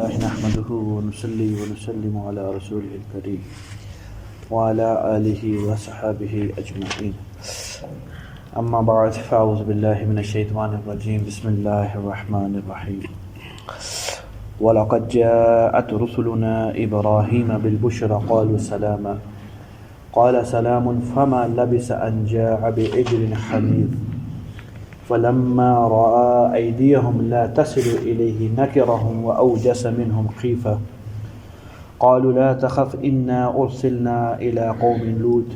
لله نحمده ونصلي ونسلم على رسوله الكريم وعلى آله وصحبه أجمعين. أما بعد فأعوذ بالله من الشيطان الرجيم. بسم الله الرحمن الرحيم. ولقد جاءت رسلنا إبراهيم بالبشرى قالوا سلاما قال سلام فما لبث أن جاء بعجل حنيذ فلما رأى أيديهم لا تصل إليه نكرهم وأوجس منهم خيفة قالوا لا تخف إنا أرسلنا إلى قوم لوط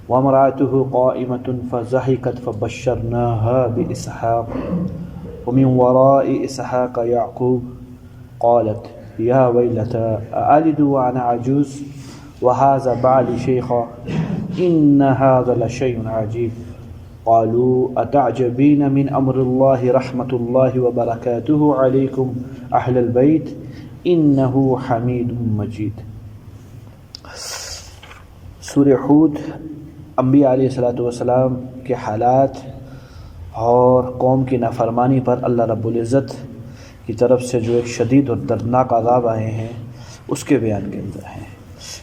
وامرأته قائمة فضحكت فبشرناها بإسحاق ومن وراء إسحاق يعقوب قالت يا ويلتى أألد وأنا عجوز وهذا بعلي شيخا إن هذا لشيء عجيب قالوا أتعجبين من أمر الله رحمة الله وبركاته عليكم أهل البيت إنه حميد مجيد. سورہ ہود انبیاء علیہ السلام کے حالات اور قوم کی نافرمانی پر اللہ رب العزت کی طرف سے جو ایک شدید اور دردناک عذاب آئے ہیں اس کے بیان کے اندر ہیں.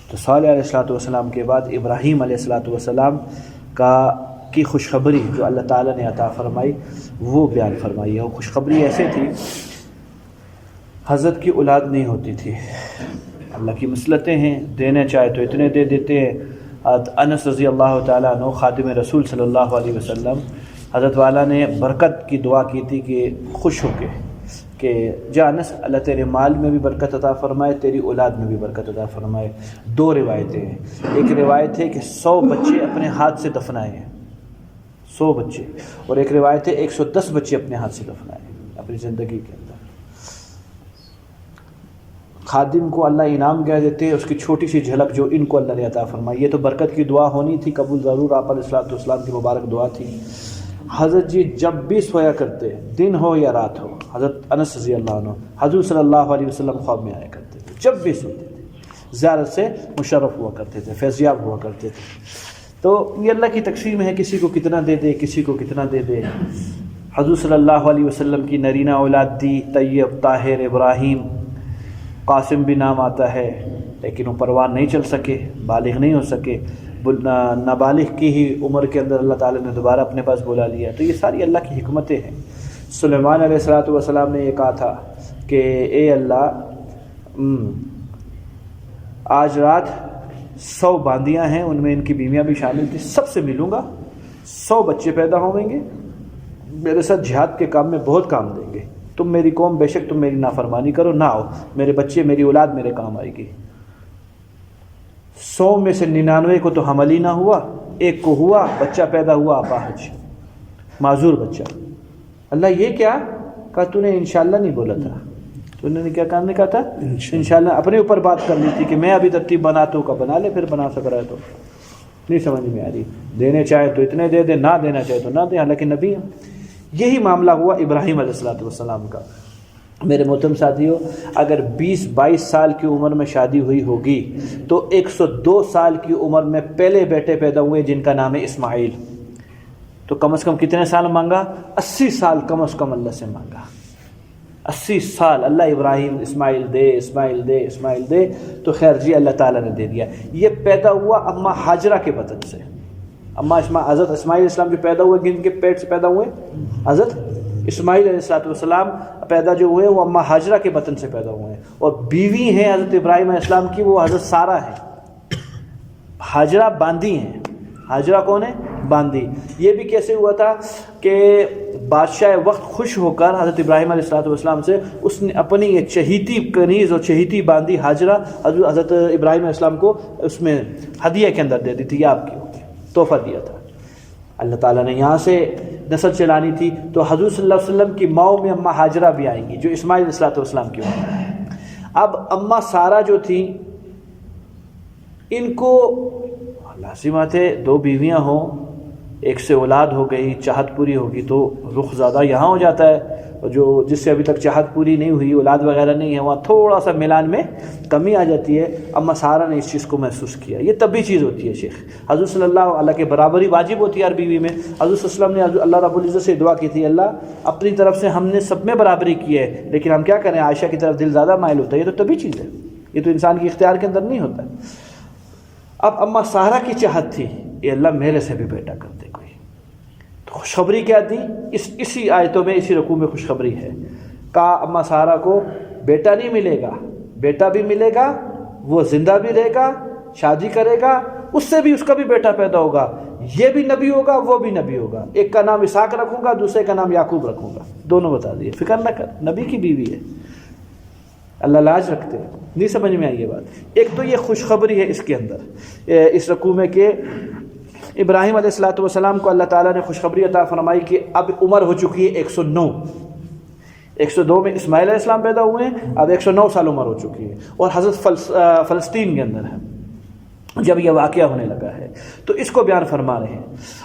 تو صالح علیہ السلام کے بعد ابراہیم علیہ السلام کی خوشخبری جو اللہ تعالیٰ نے عطا فرمائی وہ بیان فرمائی ہے. وہ خوشخبری ایسے تھی، حضرت کی اولاد نہیں ہوتی تھی. اللہ کی مصلحتیں ہیں، دینے چاہے تو اتنے دے دیتے ہیں. انس رضی اللہ تعالیٰ عنہ خادم رسول صلی اللہ علیہ وسلم، حضرت والا نے برکت کی دعا کی تھی کہ خوش ہو کے کہ جا انس اللہ تیرے مال میں بھی برکت عطا فرمائے، تیری اولاد میں بھی برکت عطا فرمائے. دو روایتیں ہیں. ایک روایت ہے کہ 100 بچے اپنے ہاتھ سے دفنائے ہیں، 100 بچے، اور ایک روایت ہے 110 بچے اپنے ہاتھ سے دفنائے اپنی زندگی کے اندر. خادم کو اللہ انعام کہہ دیتے ہیں، اس کی چھوٹی سی جھلک جو ان کو اللہ نے عطا فرمائی. یہ تو برکت کی دعا ہونی تھی، قبول ضرور آپ علیہ السلام کی مبارک دعا تھی. حضرت جی جب بھی سویا کرتے، دن ہو یا رات ہو، حضرت انس رضی اللہ عنہ حضور صلی اللہ علیہ وسلم خواب میں آیا کرتے تھے. جب بھی سوتے تھے زیارت سے مشرف ہوا کرتے تھے، فیضیاب ہوا کرتے تھے. تو یہ اللہ کی تقسیم ہے، کسی کو کتنا دے دے، کسی کو کتنا دے دے. حضور صلی اللہ علیہ وسلم کی نرینہ اولاد دی، طیب، طاہر، ابراہیم، قاسم بھی نام آتا ہے، لیکن وہ پروان نہیں چل سکے، بالغ نہیں ہو سکے. نابالغ کی ہی عمر کے اندر اللہ تعالیٰ نے دوبارہ اپنے پاس بلا لیا. تو یہ ساری اللہ کی حکمتیں ہیں. سلیمان علیہ السلام نے یہ کہا تھا کہ اے اللہ، آج رات 100 باندیاں ہیں، ان میں ان کی بیویاں بھی شامل تھیں، سب سے ملوں گا، 100 بچے پیدا ہوں گے، میرے ساتھ جہاد کے کام میں بہت کام دیں گے. تم میری قوم بے شک تم میری نافرمانی کرو نہ آؤ، میرے بچے میری اولاد میرے کام آئے گی. 100 میں سے 99 کو تو حمل ہی نہ ہوا، ایک کو ہوا، بچہ پیدا ہوا اپاہج، معذور بچہ. اللہ یہ کیا کہا؟ تو نے انشاءاللہ نہیں بولا تھا، تو انہوں نے کیا کہا تھا؟ انشاءاللہ. اپنے اوپر بات کر لی تھی کہ میں ابھی ترتیب بناتا ہوں، کا بنا لے، پھر بنا سک رہا ہے تو نہیں سمجھ میں آ رہی. دینے چاہے تو اتنے دے دے، نہ دینا چاہے تو نہ دے، حالانکہ نبی ہیں. یہی معاملہ ہوا ابراہیم علیہ السلام کا. میرے محترم ساتھیو، اگر 20-22 سال کی عمر میں شادی ہوئی ہوگی تو 102 سال کی عمر میں پہلے بیٹے پیدا ہوئے جن کا نام ہے اسماعیل. تو کم از کم کتنے سال مانگا؟ 80 سال کم از کم اللہ سے مانگا. 80 سال اللہ ابراہیم اسماعیل دے، اسماعیل دے، اسماعیل دے. تو خیر جی اللہ تعالیٰ نے دے دیا. یہ پیدا ہوا اماں ہاجرہ کے بطن سے. حضرت اسماعیل اسلام جو پیدا ہوئے، جن کے پیٹ سے پیدا ہوئے، حضرت اسماعیل علیہ السلام پیدا جو ہوئے وہ اماں ہاجرہ کے بطن سے پیدا ہوئے ہیں. اور بیوی ہیں حضرت ابراہیم علیہ السلام کی، وہ حضرت سارہ ہیں. ہاجرہ باندی ہیں. ہاجرہ کون ہے؟ باندی. یہ بھی کیسے ہوا تھا کہ بادشاہ وقت خوش ہو کر حضرت ابراہیم علیہ السلام سے اس نے اپنی ایک چہیتی کنیز اور چہیتی باندی ہاجرہ حضرت ابراہیم علیہ السلام کو اس میں ہدیہ کے اندر دے دی تھی، یہ آپ کی ہوگی، تحفہ دیا تھا. اللہ تعالیٰ نے یہاں سے نسل چلانی تھی تو حضور صلی اللہ علیہ وسلم کی ماؤں میں اماں ہاجرہ بھی آئیں گی جو اسماعیل علیہ السلام کی ہوئی. اب اماں سارہ جو تھی، ان کو لازمات ہے 2 بیویاں ہوں، ایک سے اولاد ہو گئی، چاہت پوری ہوگی تو رخ زیادہ یہاں ہو جاتا ہے. اور جس سے ابھی تک چاہت پوری نہیں ہوئی، اولاد وغیرہ نہیں ہے، وہاں تھوڑا سا میلان میں کمی آ جاتی ہے. اما سارا نے اس چیز کو محسوس کیا. یہ طبی چیز ہوتی ہے شیخ. حضور صلی اللہ کے برابری واجب ہوتی ہے ہر بیوی میں. حضور صلی اللہ علیہ وسلم نے اللہ رب العزت سے دعا کی تھی، اللہ اپنی طرف سے ہم نے سب میں برابری کی ہے، لیکن ہم کیا کریں، عائشہ کی طرف دل زیادہ مائل ہوتا ہے. یہ تو طبی چیز ہے، یہ تو انسان کے اختیار کے اندر نہیں ہوتا. اب اما سارا کی چاہت تھی یہ اللہ میرے سے بھی بیٹا کر دے کوئی. تو خوشخبری کیا دی؟ اسی آیتوں میں، اسی رکوع میں خوشخبری ہے. کہا اما سارا کو بیٹا نہیں ملے گا، بیٹا بھی ملے گا، وہ زندہ بھی رہے گا، شادی کرے گا، اس سے بھی اس کا بھی بیٹا پیدا ہوگا، یہ بھی نبی ہوگا وہ بھی نبی ہوگا. ایک کا نام اسحاق رکھوں گا، دوسرے کا نام یعقوب رکھوں گا. دونوں بتا دیے، فکر نہ کر، نبی کی بیوی ہے. اللہ لاج رکھتے ہیں. نہیں سمجھ میں آئی یہ بات؟ ایک تو یہ خوشخبری ہے اس کے اندر، اس رکوع میں، کہ ابراہیم علیہ الصلوۃ والسلام کو اللہ تعالیٰ نے خوشخبری عطا فرمائی کہ اب عمر ہو چکی ہے 109. 102 میں اسماعیل علیہ السلام پیدا ہوئے ہیں، اب 109 سال عمر ہو چکی ہے، اور حضرت فلسطین کے اندر ہے جب یہ واقعہ ہونے لگا ہے. تو اس کو بیان فرما رہے ہیں.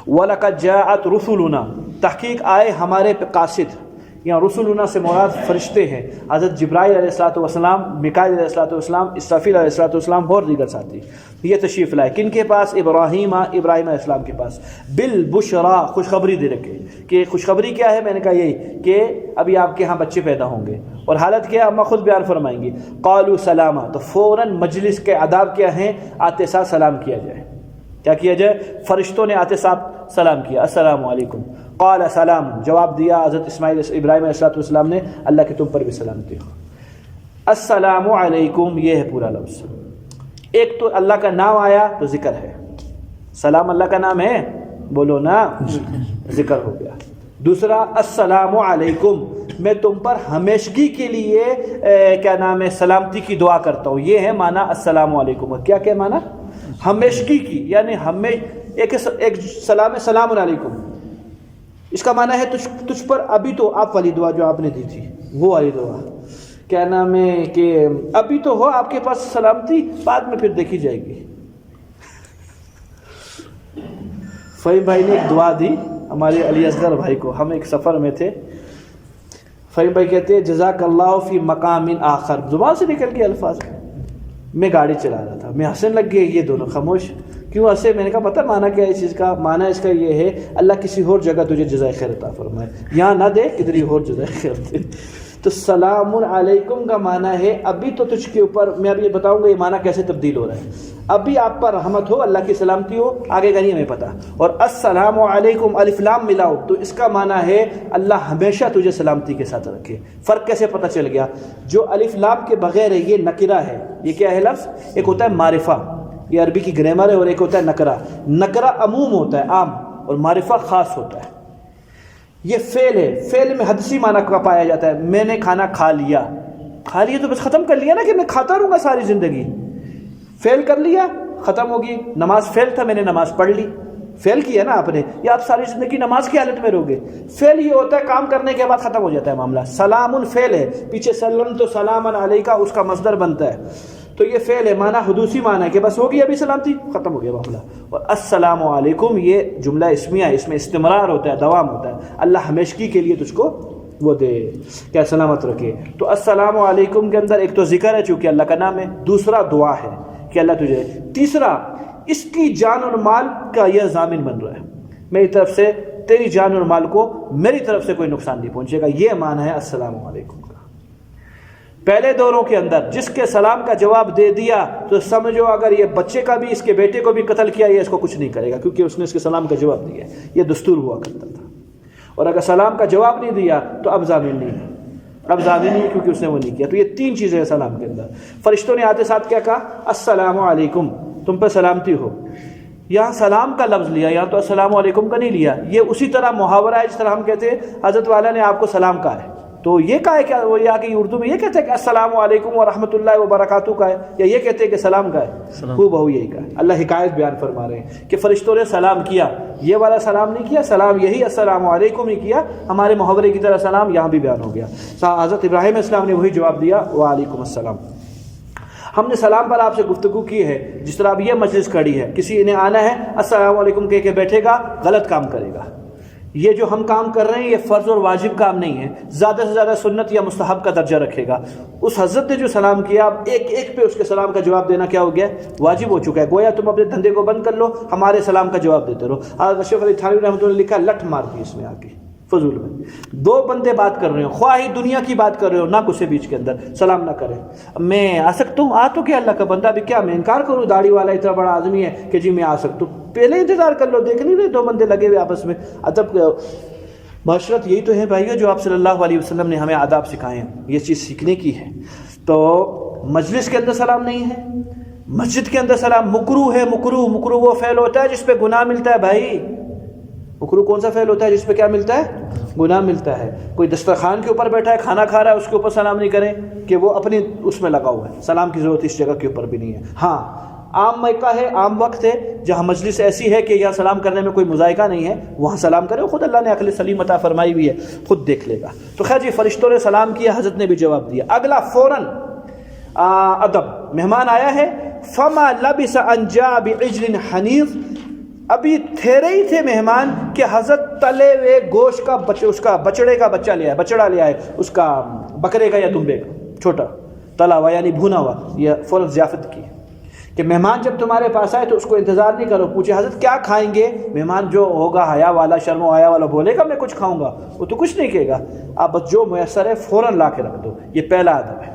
وَلَقَدْ جَاءَتْ رُسُلُنَا، تحقیق آئے ہمارے پہ قاصد. یہاں رسولنا سے مراد فرشتے ہیں، حضرت جبرائیل علیہ الصلوۃ والسلام، میکائیل علیہ الصلوۃ والسلام، اسرافیل علیہ الصلوۃ والسلام اور دیگر ساتھی. یہ تشریف لائے کن کے پاس؟ ابراہیم علیہ السلام کے پاس. بالبشرا، خوشخبری دے رکھے. کہ خوشخبری کیا ہے؟ میں نے کہا یہی کہ ابھی آپ کے ہاں بچے پیدا ہوں گے. اور حالت کیا ہے اما خود بیان فرمائیں گی. قالوا سلاما، تو فوراً مجلس کے آداب کیا ہیں؟ آتے ساتھ سلام کیا جائے. کیا کیا جائے؟ فرشتوں نے آتے ساتھ سلام کیا، السلام علیکم. قال سلام، جواب دیا حضرت ابراہیم علیہ السلام نے، اللہ کے تم پر بھی سلامتی ہو. السلام علیکم، یہ ہے پورا لفظ. ایک تو اللہ کا نام آیا تو ذکر ہے. سلام اللہ کا نام ہے، بولو نا، ذکر ہو گیا. دوسرا السلام علیکم، میں تم پر ہمیشگی کے لیے کیا نام ہے، سلامتی کی دعا کرتا ہوں. یہ ہے معنی السلام علیکم. کیا کیا معنی؟ ہمیشگی کی، یعنی ایک سلام ہے، سلام علیکم. اس کا معنی ہے تجھ پر ابھی تو، آپ والی دعا جو آپ نے دی تھی وہ والی دعا، کیا نام ہے کہ ابھی تو ہو آپ کے پاس سلامتی، بعد میں پھر دیکھی جائے گی. فہیم بھائی نے ایک دعا دی ہمارے علی اصغر بھائی کو. ہم ایک سفر میں تھے، فہیم بھائی کہتے ہیں جزاک اللہ فی مقام آخر، زبان سے نکل کے الفاظ. میں گاڑی چلا رہا تھا، میں ہنسنے لگ گئے، یہ دونوں خاموش. کیوں ہنسے؟ میں نے کہا پتہ معنی کیا ہے اس چیز کا؟ معنی اس کا یہ ہے اللہ کسی اور جگہ تجھے جزائے خیر عطا فرمائے، یہاں نہ دے، کدھر اور جزائے خیر دے. تو سلام علیکم کا معنی ہے ابھی تو تجھ کے اوپر، میں ابھی بتاؤں گا یہ معنی کیسے تبدیل ہو رہا ہے. ابھی آپ پر رحمت ہو، اللہ کی سلامتی ہو، آگے کا نہیں ہمیں پتہ. اور السلام علیکم الف لام ملاؤ تو اس کا معنی ہے اللہ ہمیشہ تجھے سلامتی کے ساتھ رکھے. فرق کیسے پتہ چل گیا؟ جو الف لام کے بغیر ہے یہ نکرہ ہے. یہ کیا ہے لفظ؟ ایک ہوتا ہے معرفہ، یہ عربی کی گرامر ہے، اور ایک ہوتا ہے نکرہ. نکرہ عموم ہوتا ہے، عام، اور معرفہ خاص ہوتا ہے. یہ فعل ہے، فعل میں حدثی معنی کا پایا جاتا ہے. میں نے کھانا کھا لیا، کھا لیا تو بس ختم کر لیا نا، کہ میں کھاتا رہوں گا ساری زندگی. فعل کر لیا، ختم ہوگی. نماز فعل تھا، میں نے نماز پڑھ لی، فعل کیا نا آپ نے. یا آپ ساری زندگی نماز کی حالت میں رہو گے. فعل یہ ہوتا ہے کام کرنے کے بعد ختم ہو جاتا ہے معاملہ. سلام فعل ہے، پیچھے سلم تو سلام علیکہ اس کا مصدر بنتا ہے. تو یہ فعل ہے، معنی حدوثی معنی ہے کہ بس ہوگی ابھی سلامتی، ختم ہو گیا معاملہ. اور السلام علیکم یہ جملہ اسمیہ ہے، اس میں استمرار ہوتا ہے، دوام ہوتا ہے. اللہ ہمیشگی کے لیے تجھ کو وہ دے، کیا سلامت رکھے. تو السلام علیکم کے اندر ایک تو ذکر ہے چونکہ اللہ کا نام ہے، دوسرا دعا ہے کہ اللہ تجھے، تیسرا اس کی جان اور مال کا یہ ضامن بن رہا ہے، میری طرف سے تیری جان اور مال کو میری طرف سے کوئی نقصان نہیں پہنچے گا. یہ معنی ہے السلام علیکم کا. پہلے دوروں کے اندر جس کے سلام کا جواب دے دیا تو سمجھو اگر یہ بچے کا بھی، اس کے بیٹے کو بھی قتل کیا، یہ اس کو کچھ نہیں کرے گا، کیونکہ اس نے اس کے سلام کا جواب دیا. یہ دستور ہوا کرتا تھا. اور اگر سلام کا جواب نہیں دیا تو اب ضامن نہیں ہے، اب ضامن نہیں، کیونکہ اس نے وہ نہیں کیا. تو یہ تین چیزیں ہیں سلام کے اندر. فرشتوں نے آتے ساتھ کیا کہا؟ السلام علیکم، تم پہ سلامتی ہو. یہاں سلام کا لفظ لیا، یہاں تو السلام علیکم کا نہیں لیا. یہ اسی طرح محاورہ ہے جس طرح ہم کہتے ہیں حضرت والا نے آپ کو سلام کہا ہے، تو یہ کہا ہے کیا وہ یا کہ اردو میں یہ کہتے ہیں کہ السلام علیکم ورحمۃ اللہ وبرکاتہ کا ہے، یا یہ کہتے ہیں کہ سلام کا ہے؟ ہو بہو یہی کا ہے. اللہ حکایت بیان فرما رہے ہیں کہ فرشتوں نے سلام کیا، یہ والا سلام نہیں کیا، سلام یہی السلام علیکم ہی کیا. ہمارے محاورے کی طرح سلام یہاں بھی بیان ہو گیا. حضرت ابراہیم السلام نے وہی جواب دیا، وعلیکم السلام. ہم نے سلام پر آپ سے گفتگو کی ہے، جس طرح اب یہ مجلس کھڑی ہے، کسی نے آنا ہے السلام علیکم کہہ کے بیٹھے گا، غلط کام کرے گا. یہ جو ہم کام کر رہے ہیں یہ فرض اور واجب کام نہیں ہے، زیادہ سے زیادہ سنت یا مستحب کا درجہ رکھے گا۔ اس حضرت نے جو سلام کیا، اب ایک ایک پہ اس کے سلام کا جواب دینا کیا ہو گیا؟ واجب ہو چکا ہے۔ گویا تم اپنے دھندے کو بند کر لو، ہمارے سلام کا جواب دیتے رہو۔ حضرت اشرف علی تھانوی رحمۃ اللہ نے لکھا، لٹ مار دی اس میں آ کے فضول میں۔ دو بندے بات کر رہے ہو، خواہ ہی دنیا کی بات کر رہے ہو، نہ کسے بیچ کے اندر سلام نہ کرے۔ میں آ سکتا ہوں، آ تو کیا اللہ کا بندہ بھی، کیا میں انکار کروں؟ داڑھی والا اتنا بڑا آدمی ہے کہ جی میں آ سکتا ہوں؟ پہلے انتظار کر لو، دیکھ نہیں رہے دو بندے لگے ہوئے آپس میں؟ ادب معاشرت یہی تو ہے بھائیو جو آپ صلی اللہ علیہ وسلم نے ہمیں آداب سکھائے ہیں، یہ چیز سیکھنے کی ہے۔ تو مجلس کے اندر سلام نہیں ہے، مسجد کے اندر سلام مکروہ ہے۔ مکروہ وہ فعل ہوتا ہے جس پہ گناہ ملتا ہے بھائی۔ مکروہ کون سا فعل ہوتا ہے جس پہ کیا ملتا ہے؟ گناہ ملتا ہے۔ کوئی دسترخوان کے اوپر بیٹھا ہے، کھانا کھا رہا ہے، اس کے اوپر سلام نہیں کریں کہ وہ اپنی اس میں لگا ہوا ہے، سلام کی ضرورت اس جگہ کے اوپر بھی نہیں ہے۔ ہاں عام موقع ہے، عام وقت ہے جہاں مجلس ایسی ہے کہ یہاں سلام کرنے میں کوئی مذائقہ نہیں ہے، وہاں سلام کرے۔ خود اللہ نے عقل سلیم عطا فرمائی ہوئی ہے، خود دیکھ لے گا۔ تو خیر جی، فرشتوں نے سلام کیا، حضرت نے بھی جواب دیا۔ اگلا فوراً ادب، مہمان آیا ہے، فما لبث ان جاء بعجل حنیظ، ابھی ٹھہرے ہی تھے مہمان کہ حضرت تلے ہوئے گوشت کا اس کا بچڑے کا بچہ لیا ہے، بچڑا لیا ہے، اس کا بکرے کا یا دمبے کا، چھوٹا تلا ہوا یعنی بھونا ہوا۔ یہ فوراً ضیافت کی کہ مہمان جب تمہارے پاس آئے تو اس کو انتظار نہیں کرو، پوچھے حضرت کیا کھائیں گے؟ مہمان جو ہوگا حیا والا، شرم و حیا والا بولے گا میں کچھ کھاؤں گا، وہ تو کچھ نہیں کہے گا۔ آپ بس جو میسر ہے فوراً لا کے رکھ دو، یہ پہلا ادب ہے۔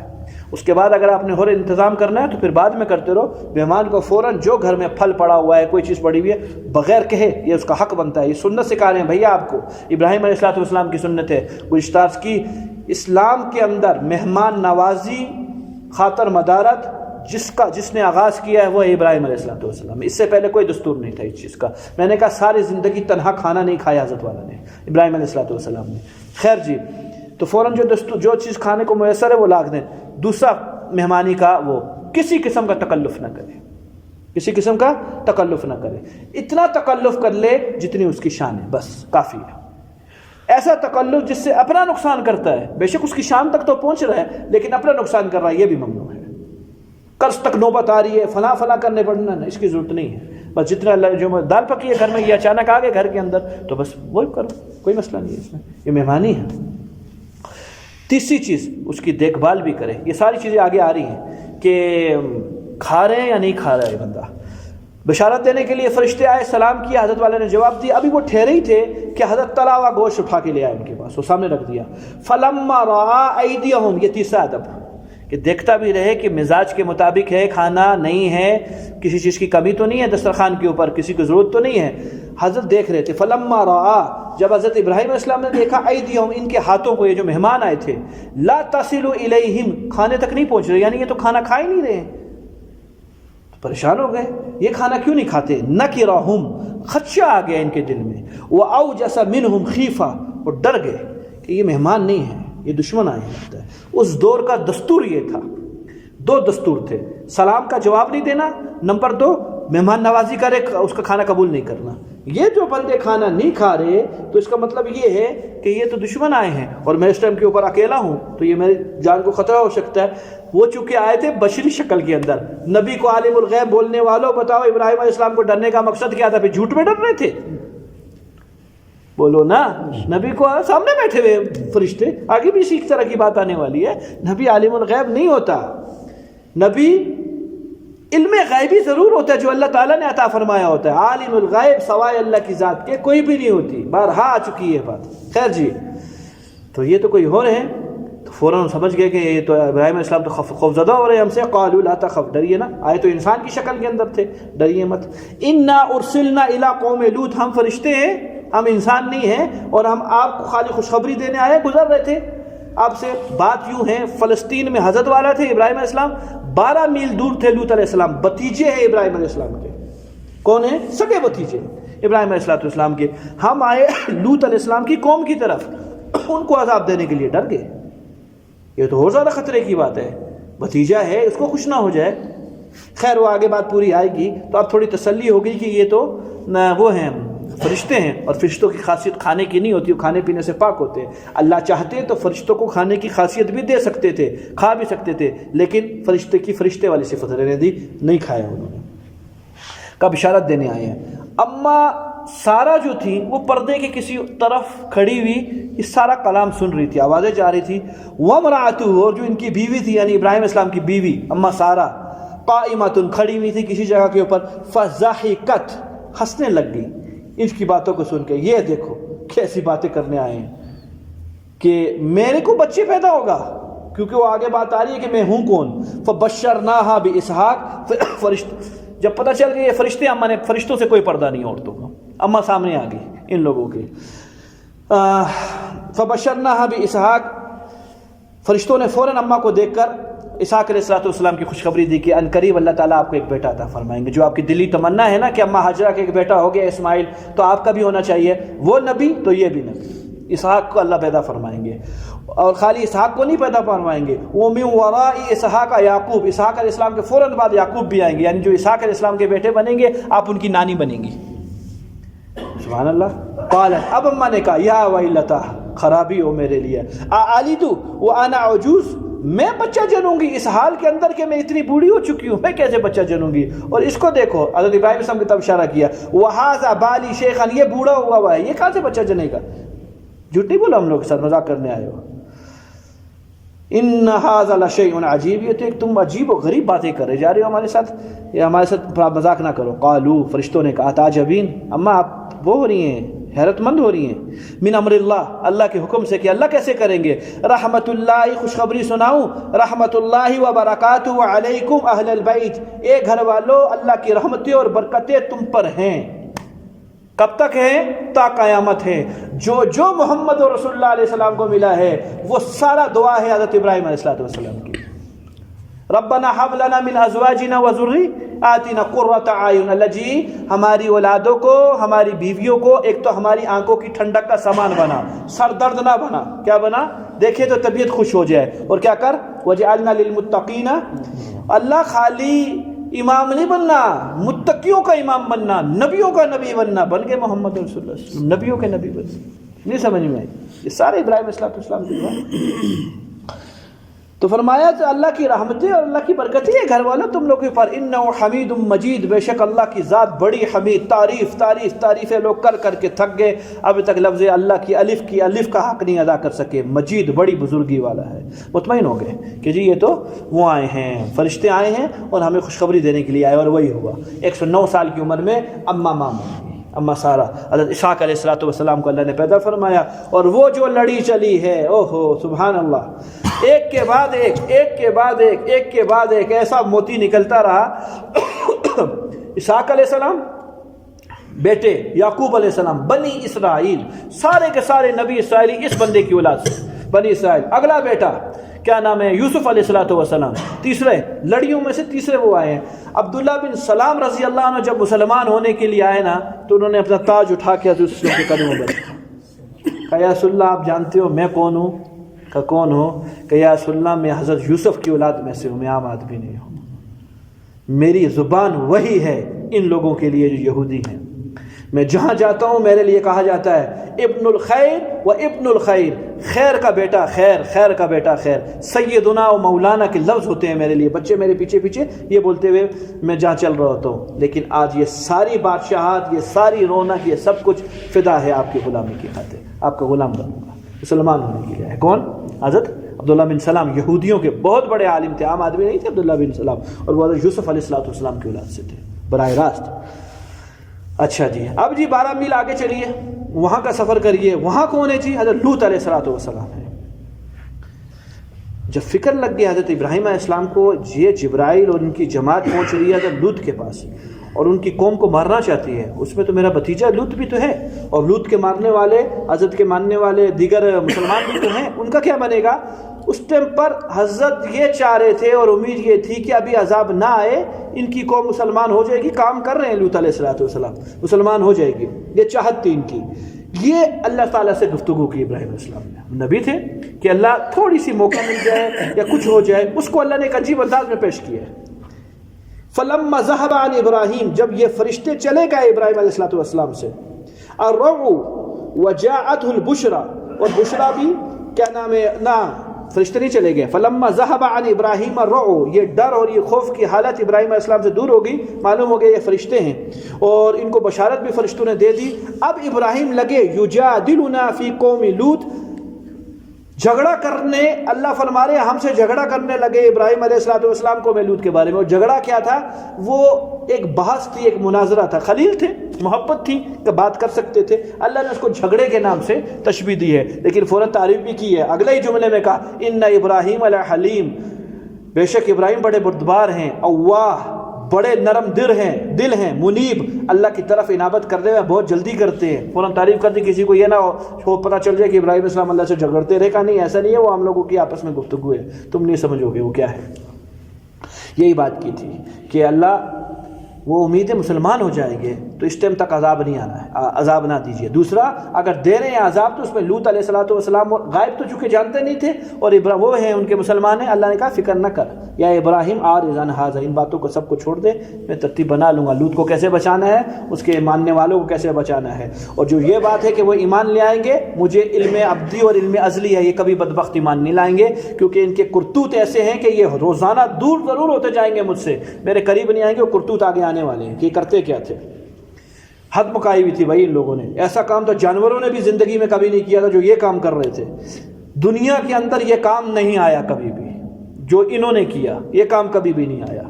اس کے بعد اگر آپ نے اور انتظام کرنا ہے تو پھر بعد میں کرتے رہو۔ مہمان کو فوراً جو گھر میں پھل پڑا ہوا ہے، کوئی چیز پڑی ہوئی ہے، بغیر کہے، یہ اس کا حق بنتا ہے۔ یہ سنت سکھا رہے ہیں بھیا آپ کو، ابراہیم علیہ السلام کی سنت ہے گزشتہ کی۔ اسلام کے اندر مہمان نوازی، خاطر مدارت جس نے آغاز کیا ہے وہ ہے ابراہیم علیہ السلام۔ اس سے پہلے کوئی دستور نہیں تھا اس چیز کا۔ میں نے کہا ساری زندگی تنہا کھانا نہیں کھایا حضرت والا نے، ابراہیم علیہ السلام نے۔ خیر جی، تو فوراً جو چیز کھانے کو میسر ہے وہ لاکھ دیں۔ دوسرا مہمانی کا وہ کسی قسم کا تکلف نہ کرے، کسی قسم کا تکلف نہ کرے۔ اتنا تکلف کر لے جتنی اس کی شان ہے، بس کافی ہے۔ ایسا تکلف جس سے اپنا نقصان کرتا ہے، بے شک اس کی شان تک تو پہنچ رہا ہے لیکن اپنا نقصان کر رہا ہے، یہ بھی ممنوع ہے۔ قرض تک نوبت آ رہی ہے، فلاں کرنے پڑنا، اس کی ضرورت نہیں ہے۔ بس جتنا اللہ جو دال پکی ہے گھر میں، یہ اچانک آ گئے گھر کے اندر تو بس وہی کرو، کوئی مسئلہ نہیں ہے اس میں، یہ مہمانی ہے۔ تیسری چیز اس کی دیکھ بھال بھی کرے۔ یہ ساری چیزیں آگے آ رہی ہیں کہ کھا رہے ہیں یا نہیں کھا رہا ہے بندہ۔ بشارت دینے کے لیے فرشتے آئے، سلام کیا، حضرت والے نے جواب دیا۔ ابھی وہ ٹھہرے ہی تھے کہ حضرت تلا ہوا گوشت اٹھا کے لے آئے ان کے پاس، وہ سامنے رکھ دیا۔ فلما رأى أيديهم، یہ تیسرا ادب کہ دیکھتا بھی رہے کہ مزاج کے مطابق ہے کھانا، نہیں ہے کسی چیز کی کمی تو نہیں ہے دسترخوان کے اوپر، کسی کو ضرورت تو نہیں ہے۔ حضرت دیکھ رہے تھے۔ فلما رأى، جب حضرت ابراہیم علیہ السلام نے دیکھا، ایدیہم، ان کے ہاتھوں کو، یہ جو مہمان آئے تھے، لا تصل الیہم، کھانے تک نہیں پہنچ رہے، یعنی یہ تو کھانا کھا ہی نہیں رہے، تو پریشان ہو گئے، یہ کھانا کیوں نہیں کھاتے؟ نکرہم، خدشہ آ گیا ان کے دل میں، واوجس منہم خیفہ، اور ڈر گئے کہ یہ مہمان نہیں ہے، یہ دشمن آئے ہیں لگتا ہے۔ اس دور کا دستور یہ تھا، دو دستور تھے، سلام کا جواب نہیں دینا، نمبر 2 مہمان نوازی کرے، اس کا کھانا قبول نہیں کرنا۔ یہ جو بندے کھانا نہیں کھا رہے تو اس کا مطلب یہ ہے کہ یہ تو دشمن آئے ہیں اور میں اس ٹائم کے اوپر اکیلا ہوں تو یہ میری جان کو خطرہ ہو سکتا ہے۔ وہ چونکہ آئے تھے بشری شکل کے اندر، نبی کو عالم الغیب بولنے والوں، بتاؤ ابراہیم علیہ السلام کو ڈرنے کا مقصد کیا تھا؟ پھر جھوٹ میں ڈر رہے تھے؟ بولو نا، نبی کو سامنے بیٹھے ہوئے فرشتے، آگے بھی اسی طرح کی بات آنے والی ہے۔ نبی عالم الغیب نہیں ہوتا، نبی علم غیبی ضرور ہوتا ہے جو اللہ تعالیٰ نے عطا فرمایا ہوتا ہے۔ عالم الغیب سوائے اللہ کی ذات کے کوئی بھی نہیں ہوتی، بارہا آ چکی ہے بات۔ خیر جی، تو یہ تو کوئی ہو رہے ہیں، تو فوراً سمجھ گئے کہ یہ تو ابراہیم علیہ السلام تو خوفزدہ ہو رہے ہیں ہم سے۔ قالوا لا تخف، ڈریے نا، آئے تو انسان کی شکل کے اندر تھے، ڈریے مت۔ انا ارسلنا الی قوم لوط، ہم فرشتے ہیں، ہم انسان نہیں ہیں، اور ہم آپ کو خالی خوشخبری دینے آئے، گزر رہے تھے آپ سے۔ بات یوں ہے، فلسطین میں حضرت والا تھے ابراہیم علیہ السلام، 12 میل دور تھے لوط علیہ السلام، بھتیجے ہیں ابراہیم علیہ السلام کے۔ کون ہیں؟ سگے بھتیجے ابراہیم علیہ السلام کے۔ ہم آئے لوط علیہ السلام کی قوم کی طرف، ان کو عذاب دینے کے لیے ڈر گئے۔ یہ تو اور زیادہ خطرے کی بات ہے، بھتیجا ہے، اس کو خوش نہ ہو جائے۔ خیر وہ آگے بات پوری آئے گی تو اب تھوڑی تسلی ہوگی کہ یہ تو وہ ہیں، فرشتے ہیں، اور فرشتوں کی خاصیت کھانے کی نہیں ہوتی، وہ کھانے پینے سے پاک ہوتے ہیں۔ اللہ چاہتے تو فرشتوں کو کھانے کی خاصیت بھی دے سکتے تھے، کھا بھی سکتے تھے، لیکن فرشتے والی صفت رہنے دی، نہیں کھایا انہوں نے۔ کب بشارت دینے آئے ہیں۔ اما سارا جو تھی وہ پردے کے کسی طرف کھڑی ہوئی اس سارا کلام سن رہی تھی، آوازیں جا رہی تھی. وامرأتہ، اور جو ان کی بیوی تھی یعنی ابراہیم السلام کی بیوی اما سارا، قائمۃ، کھڑی ہوئی تھی کسی جگہ کے اوپر. فضحکت، ہنسنے لگ گئی ان کی باتوں کو سن کے. یہ دیکھو کیسی باتیں کرنے آئے ہیں کہ میرے کو بچے پیدا ہوگا، کیونکہ وہ آگے بات آ رہی ہے کہ میں ہوں کون. فبشرناہا باسحاق، جب پتہ چل گئی یہ فرشتے، اما نے، فرشتوں سے کوئی پردہ نہیں عورتوں کا، اما سامنے آ گئی ان لوگوں کے. فبشرناہا باسحاق، فرشتوں نے فوراً اما کو دیکھ کر اسحاق علیہ السلام کی خوشخبری دی کہ عنقریب اللہ تعالیٰ آپ کو ایک بیٹا عطا فرمائیں گے. جو آپ کی دلی تمنا ہے نا کہ اما حاجرہ کے ایک بیٹا ہو گیا اسماعیل، تو آپ کا بھی ہونا چاہیے. وہ نبی تو یہ بھی نبی، اسحاق کو اللہ پیدا فرمائیں گے. اور خالی اسحاق کو نہیں پیدا فرمائیں گے، وہ من وراء اسحاق یعقوب، اسحاق علیہ السلام کے فوراً بعد یعقوب بھی آئیں گے، یعنی جو اسحاق علیہ السلام کے بیٹے بنیں گے آپ ان کی نانی بنیں گی. سبحان اللہ. قالت، اب اماں نے کہا یا ویلتہ، خرابی ہو میرے لیے. اعلد وانا عجوز، میں بچہ جنوں گی اس حال کے اندر کہ میں اتنی بوڑھی ہو چکی ہوں، میں کیسے بچہ جنوں گی. اور اس کو دیکھو، حضرت ابراہیم السلام کی طرف اشارہ کیا. وہذا بالی شیخا، یہ بوڑھا ہوا ہوا ہے، یہ کہاں سے بچہ جنے گا. جھوٹ نہیں بولا ہم لوگ کے ساتھ، مذاق کرنے آئے ہو. ان ھذا لشیء عجیب، یہ تو ایک تم عجیب و غریب باتیں کر رہے جا رہے ہو ہمارے ساتھ، یہ ہمارے ساتھ مذاق نہ کرو. قالوا، فرشتوں نے کہا، تعجبین، اما آپ وہ ہو رہی ہیں، حیرت مند ہو رہی ہیں. من امر اللہ، اللہ کے حکم سے، کہ اللہ کیسے کریں گے. رحمت اللہ، خوشخبری سناؤں، رحمت اللہ وبرکاتہ علیکم اہل البیت، اے گھر والو اللہ کی رحمتیں اور برکتیں تم پر ہیں. کب تک ہے؟ تا قیامت ہے. جو محمد رسول اللہ علیہ السلام کو ملا ہے وہ سارا دعا ہے حضرت ابراہیم علیہ السلام کی. ربنا حب لنا من ازواجنا وذریاتنا قرۃ اعین، اللہ جی ہماری اولادوں کو، ہماری بیویوں کو ایک تو ہماری آنکھوں کی ٹھنڈک کا سامان بنا، سر درد نہ بنا. کیا بنا؟ دیکھے تو طبیعت خوش ہو جائے. اور کیا کر؟ وجعلنا للمتقین، اللہ خالی امام نہیں بننا، متقیوں کا امام بننا، نبیوں کا نبی بننا. بن گئے محمد رسول اللہ صلی اللہ علیہ وسلم، نبیوں کے نبی بن. نہیں سمجھ میں آئی؟ یہ سارے ابراہیم علیہ السلام کی دعا. تو فرمایا کہ اللہ کی رحمتیں اور اللہ کی برکتیں ہیں گھر والوں تم لوگوں پر. انہ حمید مجید، بے شک اللہ کی ذات بڑی حمید. تعریف تعریف تعریفیں لوگ کر کر کے تھک گئے، ابھی تک لفظ اللہ کی الف کا حق نہیں ادا کر سکے. مجید بڑی بزرگی والا ہے. مطمئن ہو گئے کہ جی یہ تو وہ آئے ہیں، فرشتے آئے ہیں اور ہمیں خوشخبری دینے کے لیے آئے. اور وہی ہوا. 109 سال کی عمر میں اما سارا، حضرت اسحاق علیہ السلام کو اللہ نے پیدا فرمایا. اور وہ جو لڑی چلی ہے، اوہو سبحان اللہ، ایک کے بعد ایک، ایک کے بعد ایک، ایک کے بعد ایک ایسا موتی نکلتا رہا. اسحاق علیہ السلام بیٹے، یعقوب علیہ السلام، بنی اسرائیل، سارے کے سارے نبی اسرائیلی اس بندے کی اولاد سے، بنی اسرائیل. اگلا بیٹا کیا نام ہے؟ یوسف علیہ السلام. تیسرے لڑیوں میں سے تیسرے وہ آئے ہیں. عبداللہ بن سلام رضی اللہ عنہ جب مسلمان ہونے کے لیے آئے نا تو انہوں نے اپنا تاج اٹھا کے حضرت کے قدموں پر کہا یا رسول اللہ آپ جانتے ہو میں کون ہوں؟ کہ کون ہو؟ کہ یا رسول اللہ میں حضرت یوسف کی اولاد میں سے ہوں، میں عام آدمی نہیں ہوں. میری زبان وہی ہے ان لوگوں کے لیے جو یہودی ہیں. میں جہاں جاتا ہوں میرے لیے کہا جاتا ہے ابن الخیر و ابن الخیر، خیر کا بیٹا خیر، خیر کا بیٹا خیر. سیدنا و مولانا کے لفظ ہوتے ہیں میرے لیے. بچے میرے پیچھے پیچھے یہ بولتے ہوئے میں جہاں چل رہا ہوتا ہوں. لیکن آج یہ ساری بادشاہت، یہ ساری رونق، یہ سب کچھ فدا ہے آپ کی غلامی کی خاطر. آپ کا غلام بنوں گا، مسلمان ہونے کے لیے. ہے کون؟ حضرت عبداللہ بن سلام، یہودیوں کے بہت بڑے عالم تھے، عام آدمی نہیں تھے عبداللہ بن سلام. اور وہ حضرت یوسف علیہ السلام کی اولاد سے تھے براہ راست. اچھا جی، اب جی 12 میل آگے چلیے، وہاں کا سفر کریے. وہاں کون ہے جی؟ حضرت لوط علیہ السلام ہے. جب فکر لگ گیا حضرت ابراہیم علیہ السلام کو یہ جبرائیل اور ان کی جماعت پہنچ رہی ہے حضرت لوط کے پاس اور ان کی قوم کو مارنا چاہتی ہے، اس میں تو میرا بھتیجا لوط بھی تو ہے، اور لوط کے مارنے والے، حضرت کے ماننے والے دیگر مسلمان بھی تو ہیں، ان کا کیا بنے گا؟ اس ٹائم پر حضرت یہ چاہ رہے تھے اور امید یہ تھی کہ ابھی عذاب نہ آئے، ان کی قوم مسلمان ہو جائے گی. کام کر رہے ہیں لوط علیہ السلام، مسلمان ہو جائے گی، یہ چاہت تھی ان کی. یہ اللہ تعالیٰ سے گفتگو کی ابراہیم علیہ السلام نے. نبی تھے کہ اللہ تھوڑی سی موقع مل جائے یا کچھ ہو جائے، اس کو اللہ نے ایک عجیب انداز میں پیش کیا ہے. فلما ذهب عن ابراہیم، جب یہ فرشتے چلے گئے ابراہیم علیہ السلام سے، الرعو وجاءته البشرى، اور بشرا بھی کیا نام ہے نا فرشتے نہیں چلے گئے. فلما ذهب عن ابراہیم الرعو، یہ ڈر اور یہ خوف کی حالت ابراہیم علیہ السلام سے دور ہو گئی. معلوم ہو گیا یہ فرشتے ہیں اور ان کو بشارت بھی فرشتوں نے دے دی. اب ابراہیم لگے یجادلنا فی قوم لوط، جھگڑا کرنے. اللہ فرما رہے ہیں ہم سے جھگڑا کرنے لگے ابراہیم علیہ السلام کو لوط کے بارے میں. اور جھگڑا کیا تھا؟ وہ ایک بحث تھی، ایک مناظرہ تھا. خلیل تھے، محبت تھی کہ بات کر سکتے تھے. اللہ نے اس کو جھگڑے کے نام سے تشبیہ دی ہے، لیکن فوراً تعریف بھی کی ہے. اگلے ہی جملے میں کہا ان ابراہیم لحلیم، بے شک ابراہیم بڑے بردبار ہیں، اواہ بڑے نرم دل ہیں، منیب اللہ کی طرف انابت کرنے میں بہت جلدی کرتے ہیں. فوراً تعریف کر دی. کسی کو یہ نہ ہو پتہ چل جائے کہ ابراہیم السلام اللہ سے جھگڑتے رہے. کہا نہیں ایسا نہیں ہے، وہ ہم لوگوں کی آپس میں گفتگو ہے، تم نہیں سمجھو گے وہ کیا ہے. یہی بات کی تھی کہ اللہ وہ امید ہے مسلمان ہو جائیں گے تو اس ٹائم تک عذاب نہیں آنا ہے، عذاب نہ دیجیے. دوسرا اگر دے رہے ہیں عذاب تو اس میں لوط علیہ السلام غائب تو چونکہ جانتے نہیں تھے اور وہ ہیں ان کے مسلمان ہیں. اللہ نے کہا فکر نہ کر یا ابراہیم اعرض عن ھذا، ان باتوں کو سب کو چھوڑ دے، میں ترتیب بنا لوں گا. لوط کو کیسے بچانا ہے، اس کے ماننے والوں کو کیسے بچانا ہے. اور جو یہ بات ہے کہ وہ ایمان لے آئیں گے، مجھے علم ابدی اور علم ازلی ہے، یہ کبھی بدبخت ایمان نہیں لائیں گے کیونکہ ان کے کرتوت ایسے ہیں کہ یہ روزانہ دور ضرور ہوتے جائیں گے مجھ سے، میرے قریب نہیں آئیں گے. وہ کرتوت آگے آنے والے ہیں کہ یہ کرتے کیا تھے. حد مکائی ہوئی تھی بھائی ان لوگوں نے. ایسا کام تو جانوروں نے بھی زندگی میں کبھی نہیں کیا تھا جو یہ کام کر رہے تھے. دنیا کے اندر یہ کام نہیں آیا کبھی بھی جو انہوں نے کیا، یہ کام کبھی بھی نہیں آیا.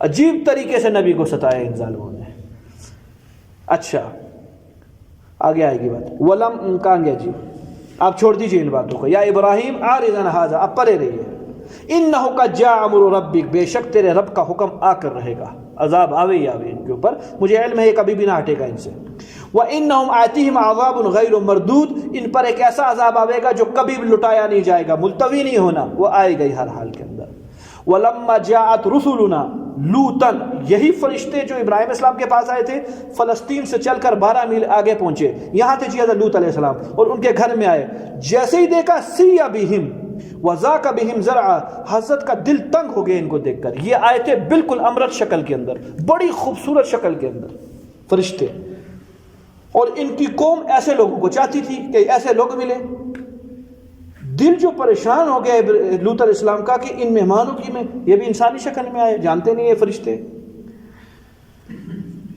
عجیب طریقے سے نبی کو ستایا ان ظالموں نے. اچھا آگے آئے گی بات. ولم کہاں گیا جی، آپ چھوڑ دیجئے ان باتوں کو. یا ابراہیم اعرض عن ھذا، اب پرے رہیے. انہ قد جاء امر ربک، بے شک تیرے رب کا حکم آ کر رہے گا. عذاب آوے ہی آوے ان کے اوپر، مجھے علم ہے یہ کبھی بھی نہ ہٹے گا ان سے. وَإِنَّهُمْ آتِهِمْ عَذَابٌ غَيْرُ مَرْدُودٌ، ان پر ایک ایسا عذاب آوے گا جو کبھی بھی لٹایا نہیں جائے گا، ملتوی نہیں ہونا، وہ آئے گئی ہر حال کے اندر. وَلَمَّا جَاءَتْ رُسُلُنَا لُوطًا، یہی فرشتے جو ابراہیم السلام کے پاس آئے تھے فلسطین سے چل کر 12 میل آگے پہنچے. یہاں تھے جی حضرت لوط علیہ السلام اور ان کے گھر میں آئے. جیسے ہی دیکھا سِیَّ بِهِمْ وَذَاقَ بِهِمْ زَرْعًا، حضرت کا دل تنگ ہو گئے ان کو دیکھ کر. یہ آئے تھے بالکل امرت شکل کے اندر، بڑی خوبصورت شکل کے اندر فرشتے، اور ان کی قوم ایسے لوگوں کو چاہتی تھی کہ ایسے لوگ ملے. دل جو پریشان ہو گیا لوط علیہ السلام کا کہ ان مہمانوں کی میں، یہ بھی انسانی شکل میں آئے، جانتے نہیں یہ فرشتے،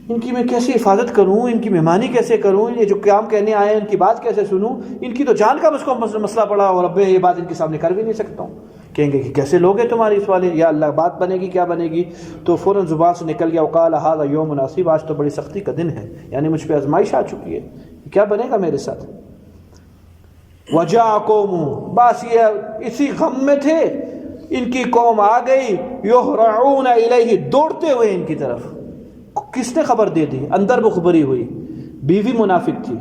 ان کی میں کیسے حفاظت کروں، ان کی مہمانی کیسے کروں، یہ جو کام کہنے آئے ہیں ان کی بات کیسے سنوں. ان کی تو جان کا مجھ کو مسئلہ پڑا اور اب میں یہ بات ان کے سامنے کر بھی نہیں سکتا ہوں. کہیں گے کہ کیسے لوگ ہیں تمہاری اس والے، یا اللہ بات بنے گی کیا بنے گی. تو فوراً زبان سے نکل گیا وقال ھذا یوم مناسب، آج تو بڑی سختی کا دن ہے، یعنی مجھ پہ آزمائش آ چکی ہے، کیا بنے گا میرے ساتھ. وجاء قوم، بس یہ اسی غم میں تھے، ان کی قوم آ گئی. یہرعون الیہ، دوڑتے ہوئے ان کی طرف. کس نے خبر دے دی؟ اندر مخبری ہوئی. بیوی منافق تھی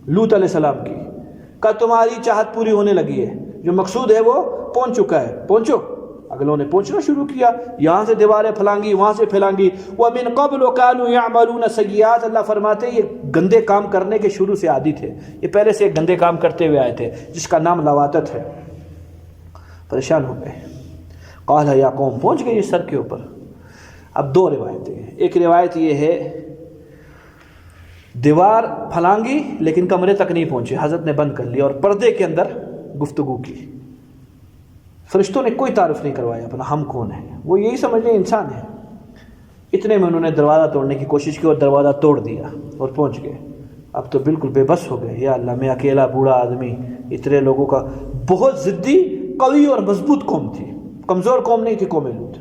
لوط علیہ السلام کی، کہ تمہاری چاہت پوری ہونے لگی ہے، جو مقصود ہے وہ پہنچ چکا ہے، پہنچو. اگلوں نے پہنچنا شروع کیا، یہاں سے دیواریں پھلانگی، وہاں سے پھلانگی. وَمِن قَبْلُ كَانُوا يَعْمَلُونَ سَيِّئَاتٍ، اللہ فرماتے ہیں یہ گندے کام کرنے کے شروع سے عادی تھے، یہ پہلے سے ایک گندے کام کرتے ہوئے آئے تھے جس کا نام لواطت ہے. پریشان ہو گئے. قال یا قوم، پہنچ گئی اس سر کے اوپر. اب دو روایتیں ہیں. ایک روایت یہ ہے دیوار پھلانگی لیکن کمرے تک نہیں پہنچے، حضرت نے بند کر لیا اور پردے کے اندر گفتگو کی. فرشتوں نے کوئی تعارف نہیں کروایا اپنا، ہم کون ہیں، وہ یہی سمجھ لیں انسان ہیں. اتنے میں انہوں نے دروازہ توڑنے کی کوشش کی اور دروازہ توڑ دیا اور پہنچ گئے. اب تو بالکل بے بس ہو گئے، یا اللہ میں اکیلا بوڑھا آدمی، اتنے لوگوں کا. بہت ضدی، قوی اور مضبوط قوم تھی، کمزور قوم نہیں تھی قوم لوط.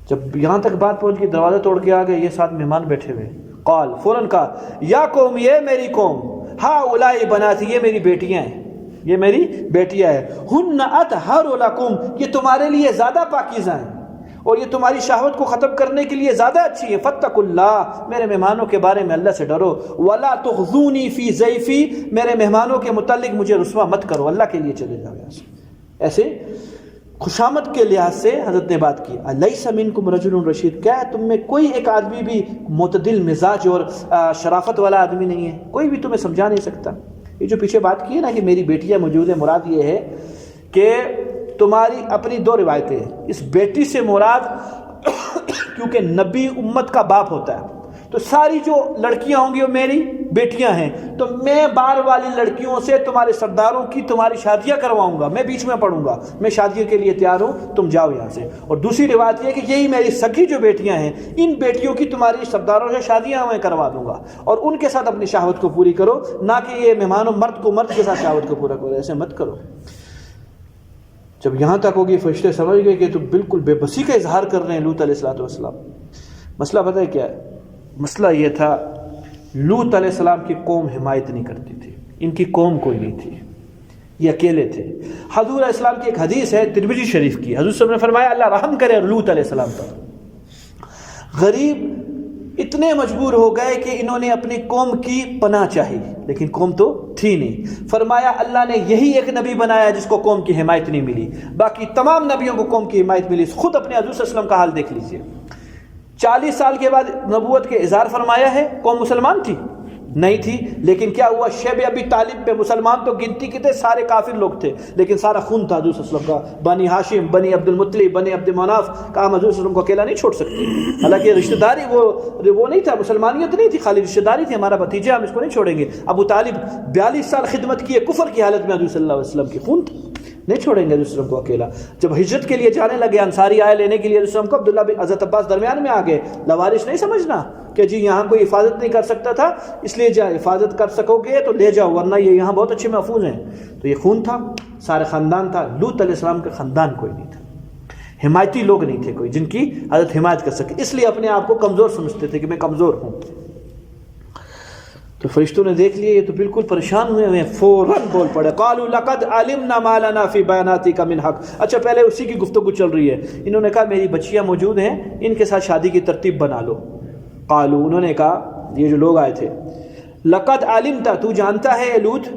جب یہاں تک بات پہنچ گئی دروازہ توڑ کے آ گئے، یہ ساتھ مہمان بیٹھے ہوئے. قال، فوراً کہا یا قوم، یہ میری قوم، ہؤلاء بناتی، یہ میری بیٹیاں ہیں، یہ میری بیٹیاں ہیں. ہن اطہر لکم، یہ تمہارے لیے زیادہ پاکیزہ ہیں اور یہ تمہاری شہوت کو ختم کرنے کے لیے زیادہ اچھی ہے. فاتقوا اللہ، میرے مہمانوں کے بارے میں اللہ سے ڈرو. ولا تخزونی فی ضیفی، میرے مہمانوں کے متعلق مجھے رسوا مت کرو، اللہ کے لیے چلے جاؤ یہاں سے. ایسے خوشامد کے لحاظ سے حضرت نے بات کی. الیس منکم رجل رشید، کیا تم میں کوئی ایک آدمی بھی معتدل مزاج اور شرافت والا آدمی نہیں ہے؟ کوئی بھی تمہیں سمجھا نہیں سکتا. یہ جو پیچھے بات کی ہے نا کہ میری بیٹیاں موجود ہے، مراد یہ ہے کہ تمہاری اپنی دو روایتیں ہیں. اس بیٹی سے مراد کیونکہ نبی امت کا باپ ہوتا ہے تو ساری جو لڑکیاں ہوں گی وہ میری بیٹیاں ہیں تو میں بار والی لڑکیوں سے تمہارے سرداروں کی تمہاری شادیاں کرواؤں گا، میں بیچ میں پڑوں گا، میں شادیوں کے لیے تیار ہوں، تم جاؤ یہاں سے۔ اور دوسری روایت یہ ہے کہ یہی میری سگی جو بیٹیاں ہیں ان بیٹیوں کی تمہاری سرداروں سے شادیاں میں کروا دوں گا، اور ان کے ساتھ اپنی شہوت کو پوری کرو، نہ کہ یہ مہمانوں مرد کو مرد کے ساتھ شہوت کو پورا کرو، ایسے مت کرو۔ جب یہاں تک ہوگی فرشتے سمجھ گئے کہ تو بالکل بے بسی کا اظہار کر رہے ہیں لوط علیہ السلام۔ مسئلہ پتہ ہے کیا ہے؟ مسئلہ یہ تھا لوط علیہ السلام کی قوم حمایت نہیں کرتی تھی، ان کی قوم کوئی نہیں تھی، یہ اکیلے تھے۔ حضور علیہ السلام کی ایک حدیث ہے ترمذی شریف کی، حضور صلی اللہ علیہ وسلم نے فرمایا اللہ رحم کرے لوط علیہ السلام پر۔ غریب اتنے مجبور ہو گئے کہ انہوں نے اپنی قوم کی پناہ چاہی، لیکن قوم تو تھی نہیں۔ فرمایا اللہ نے یہی ایک نبی بنایا جس کو قوم کی حمایت نہیں ملی، باقی تمام نبیوں کو قوم کی حمایت ملی۔ خود اپنے حضور صلی اللہ علیہ وسلم کا حال دیکھ لیجئے، 40 سال کے بعد نبوت کے اظہار فرمایا ہے، قوم مسلمان تھی نہیں تھی، لیکن کیا ہوا؟ شیب ابی طالب پہ مسلمان تو گنتی کے تھے، سارے کافر لوگ تھے، لیکن سارا خون تھا حضور صلی اللہ علیہ وسلم کا، بنی ہاشم، بنی عبد المطلب، بنی عبد مناف کا، ہم حضور صلی اللہ علیہ وسلم کو اکیلا نہیں چھوڑ سکتے۔ حالانکہ رشتہ داری وہ نہیں تھا، مسلمانیت نہیں تھی، خالی رشتہ داری تھی، ہمارا بھتیجا، ہم اس کو نہیں چھوڑیں گے۔ ابو طالب 42 سال خدمت کی ہے کفر کی حالت میں، حضور صلی اللہ علیہ وسلم کی خون تھا، نہیں چھوڑیں گے حضور صلی اللہ علیہ وسلم کو اکیلا۔ جب ہجرت کے لیے جانے لگے، انصاری آئے لینے کے لیے حضور صلی اللہ علیہ وسلم کو، عبداللہ بن حضرت عباس درمیان میں آ گئے۔ لوارث نہیں سمجھنا کہ جی یہاں کوئی حفاظت نہیں کر سکتا تھا اس لیے جا حفاظت کر سکو گے تو لے جاؤ، ورنہ یہ یہاں بہت اچھے محفوظ ہیں۔ تو یہ خون تھا، سارے خاندان تھا، لوط علیہ السلام کا خاندان کوئی نہیں تھا، حمایتی لوگ نہیں تھے کوئی جن کی حضرت حمایت کر سکے، اس لیے اپنے آپ کو کمزور سمجھتے تھے کہ میں کمزور ہوں۔ تو فرشتوں نے دیکھ لیے یہ تو بالکل پریشان ہوئے ہیں، فوراً بول پڑے قالوا لقد علمنا ما لنا فی بیاناتک من حق۔ اچھا پہلے اسی کی گفتگو چل رہی ہے، انہوں نے کہا میری بچیاں موجود ہیں، ان کے ساتھ شادی کی ترتیب بنا لو۔ قالوا انہوں نے کہا، یہ جو لوگ آئے تھے، لقد علمت تو جانتا ہے اے لوط،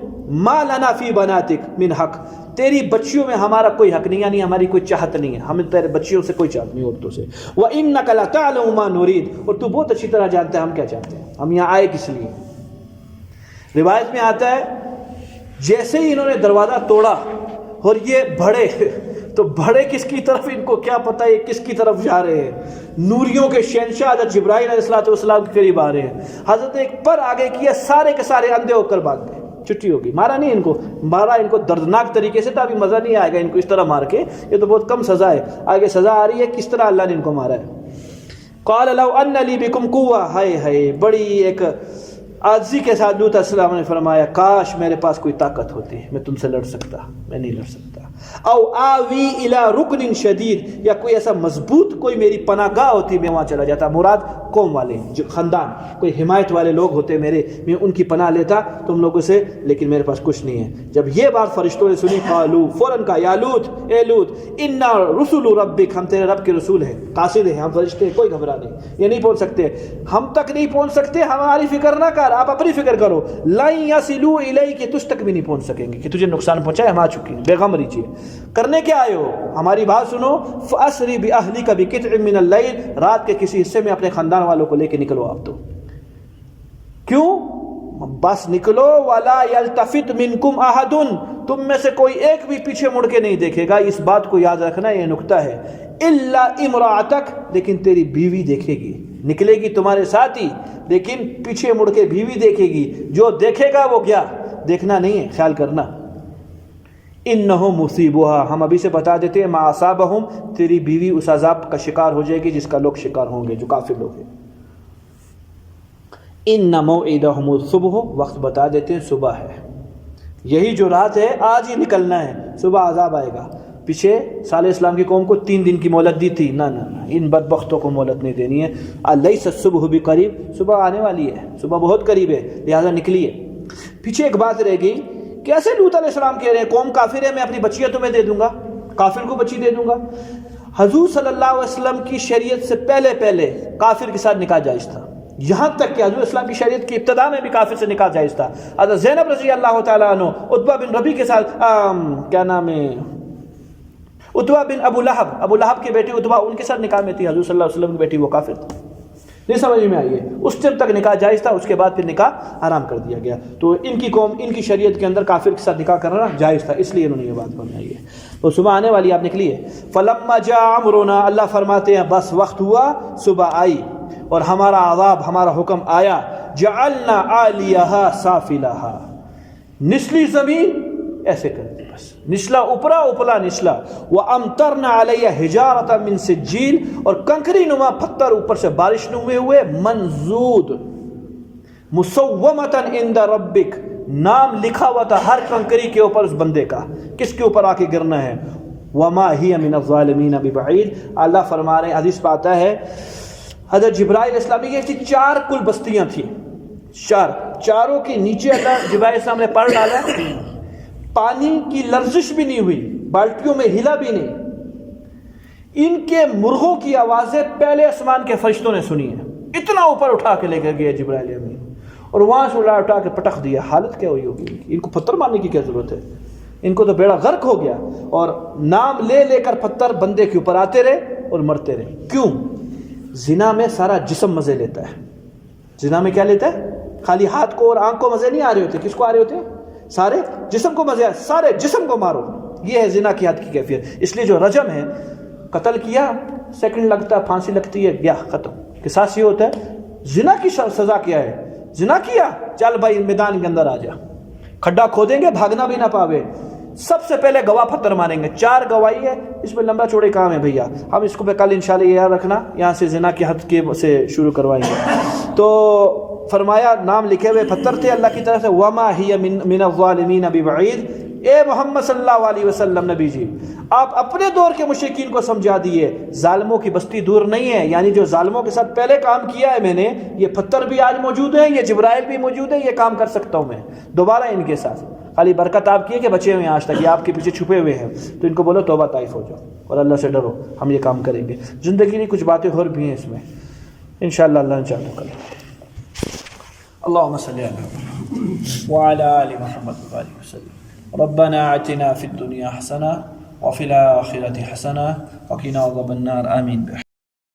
ما لنا فی بناتک من حق، تیری بچیوں میں ہمارا کوئی حق نہیں، یعنی ہماری کوئی چاہت نہیں ہے، ہمیں تیرے بچیوں سے کوئی چاہت نہیں، عورتوں سے۔ وَإِنَّكَ لَتَعْلَمُ مَا نُرِيدُ، اور تو بہت اچھی طرح جانتا ہے ہم کیا چاہتے ہیں، ہم یہاں آئے کس لیے۔ روایت میں آتا ہے جیسے ہی انہوں نے دروازہ توڑا اور یہ بڑھے تو بڑھے کس کی طرف، ان کو کیا پتہ یہ کس کی طرف جا رہے ہیں۔ نوریوں کے شہنشاہ حضرت جبرائیل علیہ السلام کے قریب آ رہے ہیں، حضرت نے ایک پر آگے کیا، سارے کے سارے اندھے ہو کر بھاگ گئے، چھٹی ہوگی۔ مارا نہیں ان کو، مارا ان کو دردناک طریقے سے تھا، ابھی مزہ نہیں آئے گا ان کو اس طرح مار کے، یہ تو بہت کم سزا ہے، آگے سزا آ رہی ہے کس طرح اللہ نے ان کو مارا ہے۔ قال لو ان لی بکم قوہ، ہائے ہائے، بڑی ایک عاجزی کے ساتھ لوط علیہ السلام نے فرمایا کاش میرے پاس کوئی طاقت ہوتی، میں تم سے لڑ سکتا، میں نہیں لڑ سکتا۔ او آوی الی رکن شدید، یا کوئی ایسا مضبوط کوئی میری پناہ گاہ ہوتی، میں وہاں چلا جاتا، مراد قوم والے جو خاندان کوئی حمایت والے لوگ ہوتے میرے، میں ان کی پناہ لیتا تم لوگوں سے، لیکن میرے پاس کچھ نہیں ہے۔ جب یہ بات فرشتوں نے سنی، قالو، فوراً کہا یا لوط، اے لوط، انا رسول ربک، ہم تیرے رب کے رسول ہیں، قاصد ہیں ہم فرشتے، کوئی گھبرا نہیں، یہ نہیں پہنچ سکتے، ہم تک نہیں پہنچ سکتے، ہماری فکر نہ کر، آپ اپنی فکر کرو، لن یصلوا الیک، کہ تجھ تک بھی نہیں پہنچ سکیں گے، کہ تجھے نقصان پہنچائے، ہم آ چکے ہیں، بے غم رہیے، کرنے کیا آئے ہو، ہماری بات سنو، فاسری باہلک بقطع من اللیل، رات کے کسی حصے میں اپنے خاندان والوں کو لے کے نکلو آپ تو، کیوں بس نکلو، ولا یلتفت منکم احد، تم میں سے کوئی ایک بھی پیچھے مڑ کے نہیں دیکھے گا، اس بات کو یاد رکھنا، یہ نکتہ ہے، الا امراتک، لیکن تیری بیوی دیکھے گی، نکلے گی تمہارے ساتھ ہی، لیکن پیچھے مڑ کے بیوی دیکھے گی، جو دیکھے گا وہ کیا دیکھنا نہیں ہے، خیال کرنا۔ انہو مصیبوہا، ہم ابھی سے بتا دیتے ہیں، ما اصابہم، تیری بیوی اس عذاب کا شکار ہو جائے گی جس کا لوگ شکار ہوں گے، جو کافر لوگ ہیں۔ ان موعدہم الصبح، وقت بتا دیتے ہیں صبح ہے، یہی جو رات ہے آج ہی نکلنا ہے، صبح عذاب آئے گا۔ پیچھے صالح اسلام کی قوم کو 3 دن کی مہلت دی تھی، نہ ان بدبختوں کو مہلت نہیں دینی ہے۔ الیس الصبح بقریب، صبح آنے والی ہے، صبح بہت قریب ہے، لہذا نکلیے۔ پیچھے ایک بات رہ گئی، کیسے لوط علیہ السلام کہہ رہے ہیں قوم کافر ہے، میں اپنی بچیاں تمہیں دے دوں گا، کافر کو بچی دے دوں گا۔ حضور صلی اللہ علیہ وسلم کی شریعت سے پہلے کافر کے ساتھ نکاح جائز تھا، یہاں تک کہ حضور اسلام کی شریعت کی ابتدا میں بھی کافر سے نکاح جائز تھا۔ حضرت زینب رضی اللہ تعالیٰ عنہ عتبہ بن ربیع کے ساتھ کیا نام ہے، عتبہ بن ابو لہب کے بیٹے عتبہ، ان کے ساتھ نکاح میں تھی، حضور صلی اللہ علیہ وسلم کی بیٹی وہ کافر تھی، نہیں سمجھ میں آئیے، اس ٹائم تک نکاح جائز تھا، اس کے بعد پھر نکاح حرام کر دیا گیا۔ تو ان کی قوم، ان کی شریعت کے اندر کافر کے ساتھ نکاح کرنا جائز تھا، اس لیے انہوں نے یہ بات بنائی ہے۔ تو صبح آنے والی، آپ نکلیے۔ فلما جاء امرنا، اللہ فرماتے ہیں بس وقت ہوا، صبح آئی اور ہمارا عذاب، ہمارا حکم آیا، جعلنا عالیہا سافلہا، نچلی زمین ایسے کر دی، بس نچلا اوپرا اوپلا نچلا، وَأَمْطَرْنَا عَلَيْهَا حِجَارَةً مِّن سِجِّيلٍ، اور کنکری نما پتھر اوپر سے بارش نمے ہوئے، منضود، مُصَوَّمَةً عِندَ رَبِّكَ، نام لکھا ہوا تھا ہر کنکری کے اوپر اس بندے کا، کس کے اوپر آ کے گرنا ہے، وَمَا هِيَ مِنَ الظَّالِمِينَ بِبَعِيدٍ۔ اللہ فرما رہے ہیں، حدیث پہ آتا ہے حضرت جبرائیل اسلامی کی ایسی 4 کل بستیاں تھیں، چاروں کے نیچے اللہ جبرائیل اسلام نے پڑھ ڈالا، پانی کی لرزش بھی نہیں ہوئی، بالٹیوں میں ہلا بھی نہیں، ان کے مرغوں کی آوازیں پہلے آسمان کے فرشتوں نے سنی ہیں، اتنا اوپر اٹھا کے لے کر گئے جبرائیل امین، اور وہاں سے اٹھا کے پٹخ دیا۔ حالت کیا ہوئی ہوگی ان کو؟ پتھر مارنے کی کیا ضرورت ہے؟ ان کو تو بیڑا غرق ہو گیا، اور نام لے لے کر پتھر بندے کے اوپر آتے رہے اور مرتے رہے۔ کیوں؟ زنا میں سارا جسم مزے لیتا ہے۔ زنا میں کیا لیتا ہے؟ خالی ہاتھ کو اور آنکھ کو مزے نہیں آ رہے ہوتے، کس کو آ رہے ہوتے ہیں؟ سارے جسم کو مزے، سارے جسم کو مارو، یہ ہے زنا کی حد کی کیفیت۔ اس لیے جو رجم ہے، قتل کیا، سیکنڈ لگتا ہے، پھانسی لگتی ہے، گیا ختم۔ قصاص یہ ہوتا ہے۔ زنا کی سزا کیا ہے؟ زنا کیا، چل بھائی میدان کے اندر آ جا، کھڈا کھودیں گے، بھاگنا بھی نہ پاوے، سب سے پہلے گواہ پتھر ماریں گے۔ 4 گواہی ہے، اس میں لمبا چوڑے کام ہے بھیا، ہم اس کو پہ کل انشاءاللہ یہ یاد رکھنا، یہاں سے زنا کی حد کے سے شروع کروائیں گے۔ تو فرمایا نام لکھے ہوئے پتھر تھے اللہ کی طرف سے، وما ہی من الظالمین ببعید۔ اے محمد صلی اللہ علیہ وسلم نبی جی، آپ اپنے دور کے مشرکین کو سمجھا دیے ظالموں کی بستی دور نہیں ہے، یعنی جو ظالموں کے ساتھ پہلے کام کیا ہے میں نے، یہ پتھر بھی آج موجود ہیں، یہ جبرائیل بھی موجود ہے، یہ کام کر سکتا ہوں میں دوبارہ ان کے ساتھ۔ خالی برکت آپ کی ہے کہ بچے ہوئے ہیں آج تک، یہ آپ کے پیچھے چھپے ہوئے ہیں، تو ان کو بولو توبہ طائف ہو جاؤ اور اللہ سے ڈرو، ہم یہ کام کریں گے۔ زندگی کی کچھ باتیں اور بھی ہیں اس میں، انشاءاللہ اللہ نے چاہا کریں گے۔ اللهم صل على محمد وعلى آل محمد وآله وسلم۔ ربنا آتنا في الدنيا حسنة وفي الآخرة حسنة وقنا عذاب النار، آمين۔